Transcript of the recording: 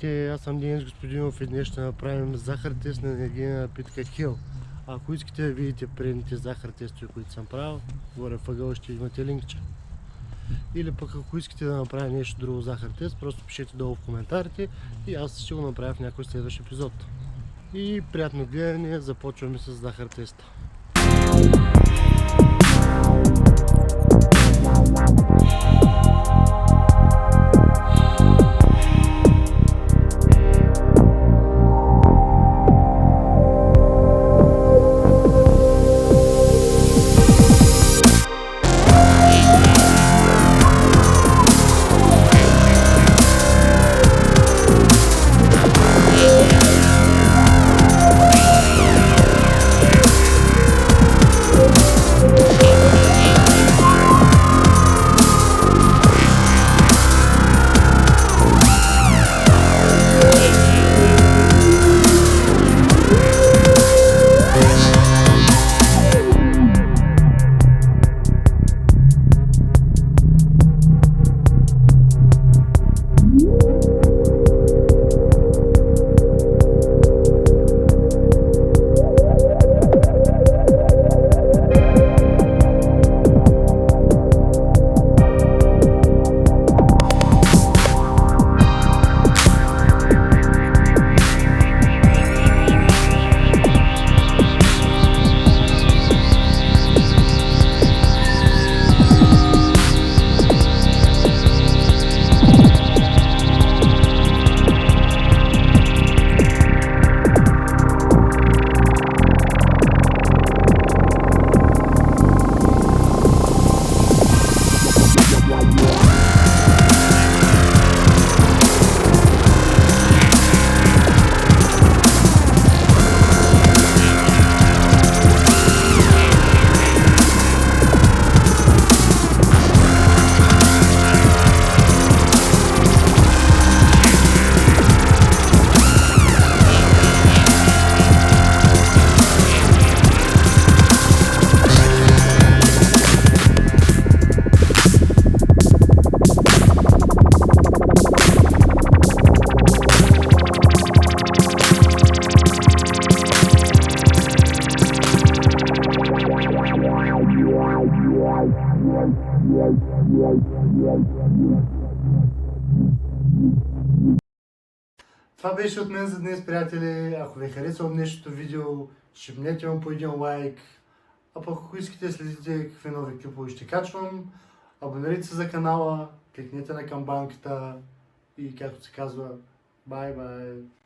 Здравейте, аз съм Денис Господинов и днес ще направим захар тест на енергийна напитка Хел. Ако искате да видите предните захар тестове, които съм правил, горе в ъгъла ще имате линкче. Или пък ако искате да направя нещо друго захар тест, просто пишете долу в коментарите и аз ще го направя в някой следващ епизод. И приятно гледане, започваме с захар теста. Това беше от мен за днес, приятели. Ако ви е харесало днешното видео, шибнете му по един лайк. А пък ако искате да следите какви нови клипове ще качвам, абонирайте се за канала, кликнете на камбанката и както се казва, бай-бай!